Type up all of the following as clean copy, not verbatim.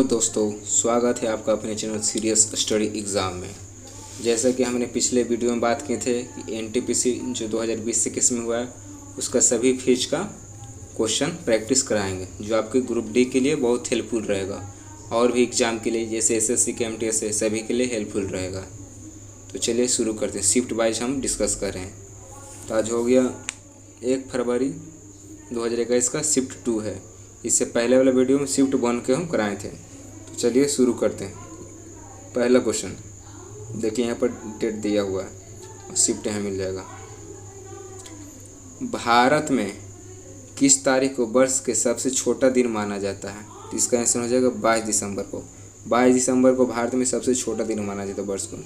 Hello दोस्तों, स्वागत है आपका अपने चैनल सीरियस स्टडी एग्ज़ाम में। जैसा कि हमने पिछले वीडियो में बात किए थे कि एनटीपीसी जो 2020-21 में हुआ है उसका सभी फेज का क्वेश्चन प्रैक्टिस कराएंगे, जो आपके ग्रुप डी के लिए बहुत हेल्पफुल रहेगा और भी एग्ज़ाम के लिए जैसे एसएससी के एमटीएस है सभी के लिए हेल्पफुल रहेगा। तो चलिए शुरू करते हैं। शिफ्ट वाइज हम डिस्कस कर रहे हैं। तो आज हो गया 1 फरवरी 2021 का शिफ्ट 2 है। इससे पहले वाला वीडियो में शिफ्ट 1 के हम कराए थे। तो चलिए शुरू करते हैं। पहला क्वेश्चन देखिए, यहाँ पर डेट दिया हुआ है और शिफ्ट यहाँ मिल जाएगा। भारत में किस तारीख को वर्ष के सबसे छोटा दिन माना जाता है? तो इसका आंसर हो जाएगा 22 दिसंबर को। 22 दिसंबर को भारत में सबसे छोटा दिन माना जाता है वर्ष को।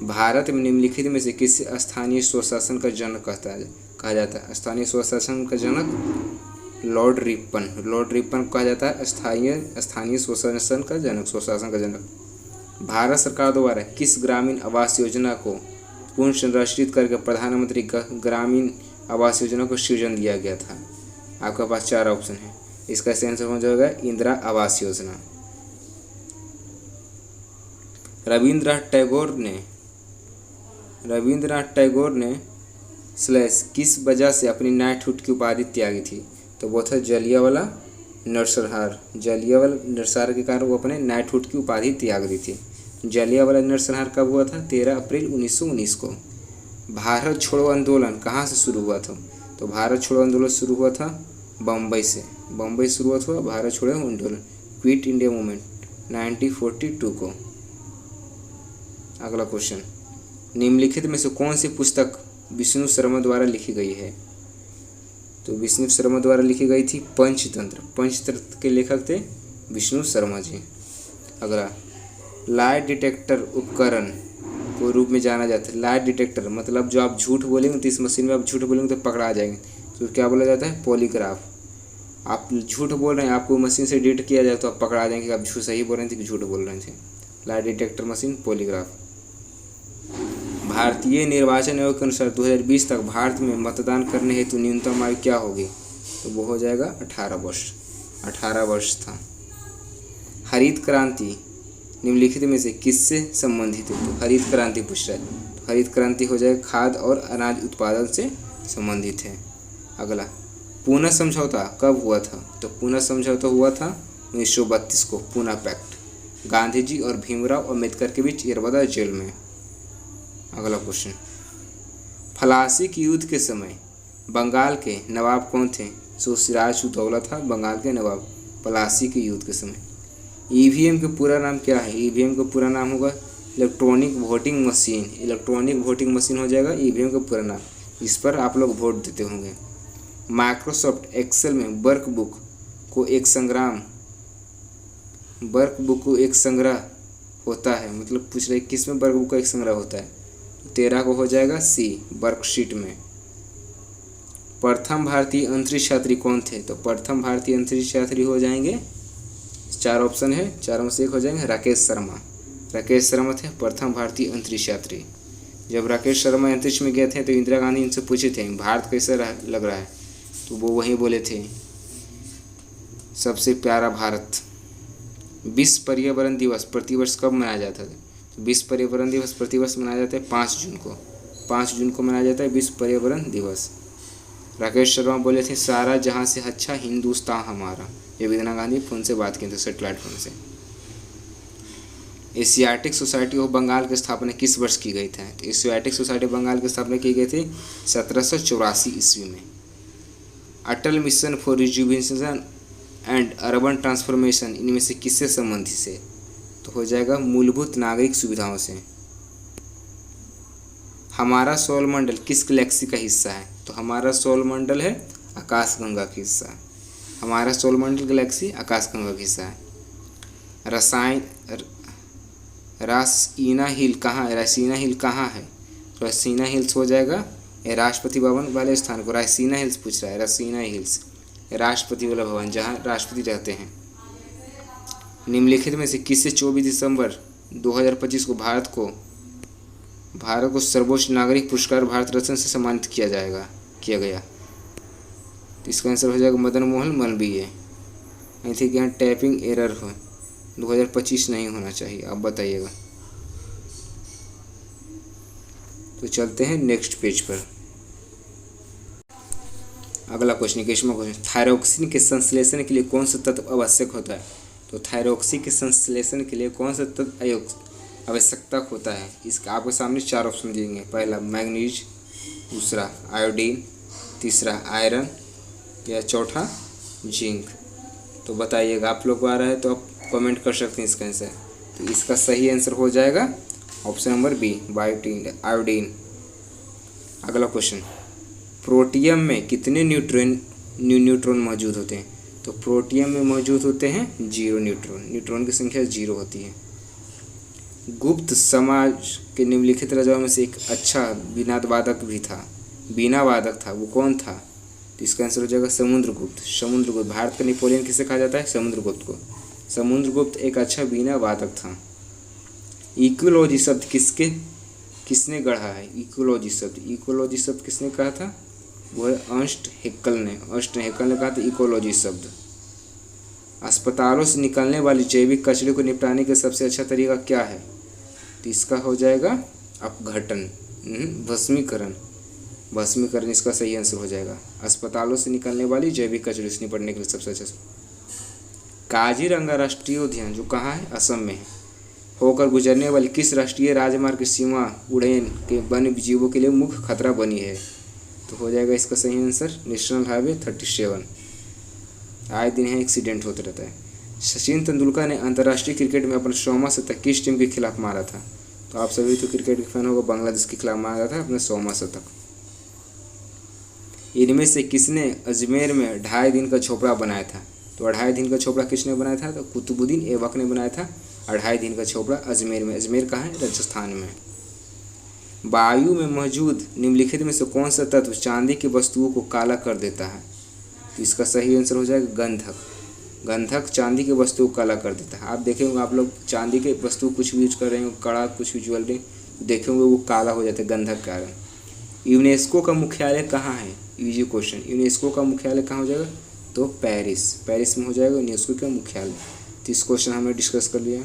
भारत में निम्नलिखित में से किस स्थानीय स्वशासन का जनक कहा जाता है? स्थानीय स्वशासन का जनक लॉर्ड रिपन कहा जाता है स्थानीय स्वशासन का जनक। भारत सरकार द्वारा किस ग्रामीण आवास योजना को पुनः संरचित करके प्रधानमंत्री ग्रामीण आवास योजना को सृजन दिया गया था? आपके पास 4 ऑप्शन है। इसका सही आंसर हो जाएगा इंदिरा आवास योजना। रविंद्रनाथ टैगोर ने किस वजह से अपनी नाइटहुड की उपाधि त्यागी थी? तो वो था जलियांवाला नरसंहार के कारण वो अपने नाइटहुड की उपाधि त्याग दी थी। जलियांवाला नरसंहार कब हुआ था? 13 अप्रैल 1919 को। भारत छोड़ो आंदोलन कहाँ से शुरू हुआ था? तो भारत छोड़ो आंदोलन शुरू हुआ था बम्बई से। बम्बई शुरुआत हुआ भारत छोड़ो आंदोलन, क्विट इंडिया मूवमेंट 1942 को। अगला क्वेश्चन, निम्नलिखित में से कौन सी पुस्तक विष्णु शर्मा द्वारा लिखी गई है? तो विष्णु शर्मा द्वारा लिखी गई थी पंचतंत्र के लेखक थे विष्णु शर्मा जी। अगला, लाइट डिटेक्टर उपकरण को रूप में जाना जाता है। लाइट डिटेक्टर मतलब जो आप झूठ बोलेंगे तो इस मशीन में आप झूठ बोलेंगे तो पकड़ा जाएंगे, तो क्या बोला जाता है? पॉलीग्राफ। आप झूठ बोल रहे हैं, आपको मशीन से डिटेक्ट किया जाए तो आप पकड़ा जाएंगे कि आप झूठ सही बोल रहे थे कि झूठ बोल रहे थे। Light detector machine, polygraph. भारतीय निर्वाचन आयोग के अनुसार 2020 तक भारत में मतदान करने हेतु न्यूनतम आयु क्या होगी? तो वो हो जाएगा 18 वर्ष था। हरित क्रांति निम्नलिखित में से किससे संबंधित है? तो हरित क्रांति पूछ रहा है, तो हरित क्रांति हो जाएगा खाद्य और अनाज उत्पादन से संबंधित है। अगला, पूना समझौता कब हुआ था? तो पूना समझौता हुआ था 1932 को, पूना पैक्ट, गांधी जी और भीमराव अम्बेडकर के बीच यरबदा जेल में। अगला क्वेश्चन, प्लासी के युद्ध के समय बंगाल के नवाब कौन थे? सो सिराजुद्दौला था बंगाल के नवाब प्लासी के युद्ध के समय। ईवीएम का पूरा नाम क्या है? ईवीएम का पूरा नाम होगा electronic voting machine. Electronic voting machine हो जाएगा ईवीएम का पूरा नाम। इस पर आप लोग वोट देते होंगे। माइक्रोसॉफ्ट एक्सेल में वर्कबुक को एक संग्रह होता है, मतलब पूछ रहे किस में वर्कबुक का एक संग्रह होता है? 13 को हो जाएगा सी, वर्कशीट में। प्रथम भारतीय अंतरिक्ष यात्री कौन थे? तो प्रथम भारतीय अंतरिक्ष यात्री हो जाएंगे, 4 ऑप्शन है, 4 में से एक हो जाएंगे राकेश शर्मा थे प्रथम भारतीय अंतरिक्ष यात्री। जब राकेश शर्मा अंतरिक्ष में गए थे तो इंदिरा गांधी इनसे पूछे थे भारत कैसा लग रहा है, तो वो वही बोले थे सबसे प्यारा भारत। विश्व पर्यावरण दिवस प्रतिवर्ष कब मनाया जाता है? विश्व पर्यावरण दिवस प्रतिवर्ष मनाया जाता है 5 जून को। 5 जून को मनाया जाता है विश्व पर्यावरण दिवस। राकेश शर्मा बोले थे सारा जहां से अच्छा हिंदुस्तान हमारा। जब इंदिरा गांधी फोन से बात की थी, सेटेलाइट फोन से। एशियाटिक सोसाइटी ऑफ बंगाल की स्थापना किस वर्ष की गई थी? तो एशियाटिक सोसाइटी ऑफ बंगाल की स्थापना की गई थी 1784 ईस्वी में। Atal mission for rejuvenation and urban transformation इनमें से किससे संबंधित है? तो हो जाएगा मूलभूत नागरिक सुविधाओं से। हमारा सौरमंडल किस गैलेक्सी का हिस्सा है? तो हमारा सौरमंडल है आकाशगंगा का हिस्सा। हमारा सौरमंडल गैलेक्सी आकाशगंगा का हिस्सा है। रासीना हिल कहाँ है? रासीना हिल्स हो जाएगा राष्ट्रपति भवन वाले स्थान को। रासीना हिल्स पूछ रहा है, रासीना हिल्स राष्ट्रपति वाला भवन जहाँ राष्ट्रपति रहते हैं। निम्नलिखित में से किससे 24 दिसंबर 2025 को भारत को सर्वोच्च नागरिक पुरस्कार भारत रत्न से सम्मानित किया गया? तो इसका आंसर हो जाएगा मदन मोहन मालवीय। અહીંથી ક્યાં ટાઈપિંગ એરર હોય 2025 नहीं होना चाहिए। आप बताइएगा। तो चलते हैं नेक्स्ट पेज पर। अगला क्वेश्चन 21वां क्वेश्चन, थायरोक्सिन के संश्लेषण के लिए कौन सा तत्व आवश्यक होता है? तो थायरोक्सिन के संश्लेषण के लिए कौन सा तत्व आवश्यकता होता है? इसका आपके सामने 4 ऑप्शन देंगे। पहला मैग्नीज, दूसरा आयोडीन, तीसरा आयरन या चौथा जिंक। तो बताइएगा। आप लोग को आ रहा है तो आप कमेंट कर सकते हैं इसका आंसर। तो इसका सही आंसर हो जाएगा ऑप्शन नंबर बी, आयोडीन। अगला क्वेश्चन, प्रोटियम में कितने न्यूट्रॉन मौजूद होते हैं? तो प्रोटियम में मौजूद होते हैं 0 न्यूट्रॉन। न्यूट्रॉन की संख्या 0 होती है। गुप्त समाज के निम्नलिखित राजाओं में से एक अच्छा बीना वादक था, वो कौन था? तो इसका आंसर हो जाएगा समुद्रगुप्त। भारत का नेपोलियन किसे कहा जाता है? समुद्रगुप्त को। समुद्रगुप्त एक अच्छा बीना वादक था। इकोलॉजी शब्द किसने गढ़ा है? इकोलॉजी शब्द किसने कहा था? वो है अर्नस्ट हैकेल ने कहा था इकोलॉजी शब्द। अस्पतालों से निकलने वाली जैविक कचरे को निपटाने का सबसे अच्छा तरीका क्या है? तो इसका हो जाएगा अपघटन, भस्मीकरण इसका सही आंसर हो जाएगा। अस्पतालों से निकलने वाली जैविक कचरे से निपटने के लिए सबसे अच्छा। काजीरंगा राष्ट्रीय उद्यान जो कहाँ है? असम में है। होकर गुजरने वाली किस राष्ट्रीय राजमार्ग की सीमा उड़ैन के वन्य जीवों के लिए मुख्य खतरा बनी है? तो हो जाएगा इसका सही आंसर नेशनल हाईवे 37। आए दिन है एक्सीडेंट होते रहता है। सचिन तेंदुलकर ने अंतर्राष्ट्रीय क्रिकेट में अपना 100वां शतक किस टीम के खिलाफ मारा था? तो आप सभी तो क्रिकेट के फैन होगा, बांग्लादेश के खिलाफ मारा था अपना 100वां शतक। इनमें से किसने अजमेर में 2.5 दिन का झोपड़ा बनाया था? तो 2.5 दिन का झोपड़ा किसने बनाया था? तो कुतुबुद्दीन ऐबक ने बनाया था 2.5 दिन का झोपड़ा अजमेर में। अजमेर कहाँ है? राजस्थान में। वायु में मौजूद निम्नलिखित में से कौन सा तत्व चांदी की वस्तुओं को काला कर देता है? तो इसका सही आंसर हो जाएगा गंधक चांदी की वस्तुओं को काला कर देता है। आप देखेंगे, आप लोग चांदी के वस्तु कुछ भी यूज कर रहे हो, कड़ा कुछ भी ज्वेलरी देखेंगे वो काला हो जाता है गंधक के कारण। यूनेस्को का मुख्यालय कहाँ है? Easy question. यूनेस्को का मुख्यालय कहाँ हो जाएगा? तो पेरिस में हो जाएगा यूनेस्को का मुख्यालय। तो इस क्वेश्चन हमने डिस्कस कर लिया।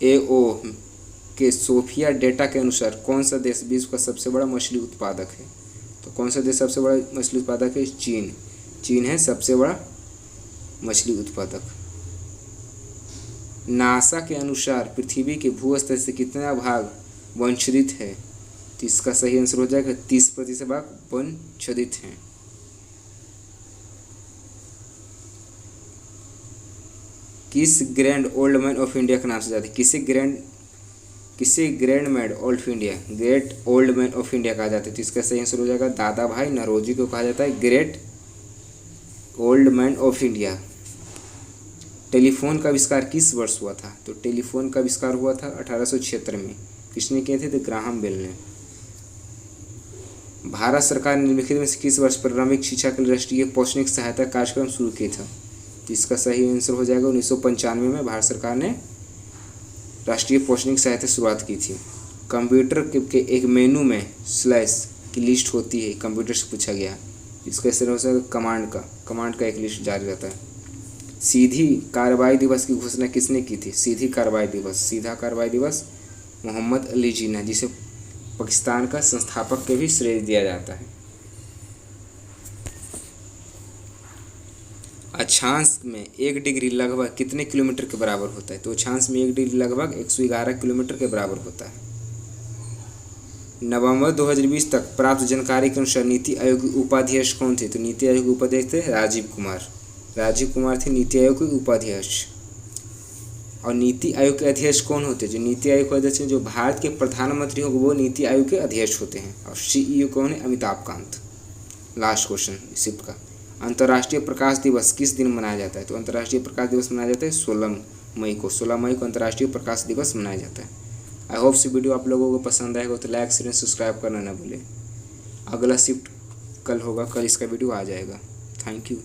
FAO के सोफिया डेटा के अनुसार कौन सा देश विश्व का सबसे बड़ा मछली उत्पादक है? तो कौन सा देश सबसे बड़ा मछली उत्पादक है? चीन है सबसे बड़ा मछली उत्पादक। नासा के अनुसार पृथ्वी के भूस्तर से कितना भाग वनच्छेदित है? तो इसका सही आंसर हो जाएगा 30% भाग वनच्छेदित हैं। किस grand old man of India के नाम से जाते हैं? किसे grand man of India, great old man of India कहा जाता है? तो इसका सही आंसर हो जाएगा दादा भाई नौरोजी को कहा जाता है great old man of India. Telephone का आविष्कार किस वर्ष हुआ था? तो टेलीफोन का आविष्कार हुआ था 1876 में। किसने किए थे? तो ग्राहम बेल ने। भारत सरकार ने निम्नलिखित में से किस वर्ष प्रारंभिक शिक्षा के लिए राष्ट्रीय पौष्टिक सहायता कार्यक्रम शुरू किया था? तो इसका सही आंसर हो जाएगा 1995 में भारत सरकार ने राष्ट्रीय पौष्टिक सहायता शुरुआत की थी। कंप्यूटर के एक मेनू में स्लैश की लिस्ट होती है, कंप्यूटर से पूछा गया। इसका आंसर हो जाएगा कमांड का एक लिस्ट जारी रहता है। सीधी कार्रवाई दिवस की घोषणा किसने की थी? सीधा कार्रवाई दिवस मोहम्मद अली जिन्ना, जिसे पाकिस्तान का संस्थापक के भी श्रेय दिया जाता है। अक्षांश में 1 डिग्री लगभग कितने किलोमीटर के बराबर होता है? तो अक्षांश में 1 डिग्री लगभग 111 किलोमीटर के बराबर होता है। नवंबर 2020 तक प्राप्त जानकारी के अनुसार नीति आयोग के उपाध्यक्ष कौन थे? तो नीति आयोग के उपाध्यक्ष थे राजीव कुमार थे नीति आयोग के उपाध्यक्ष। और नीति आयोग के अध्यक्ष कौन होते हैं? जो नीति आयोग के अध्यक्ष हैं, जो भारत के प्रधानमंत्री होंगे वो नीति आयोग के अध्यक्ष होते हैं। और CEO कौन है? Amitabh Kant. Last question shift का, अंतर्राष्ट्रीय प्रकाश दिवस किस दिन मनाया जाता है? तो अंतर्राष्ट्रीय प्रकाश दिवस मनाया जाता है 16 मई को अंतर्राष्ट्रीय प्रकाश दिवस मनाया जाता है। आई होप वीडियो आप लोगों को पसंद आएगा, तो लाइक शेयर सब्सक्राइब करना ना भूलें। अगला शिफ्ट कल होगा, कल इसका वीडियो आ जाएगा। Thank you.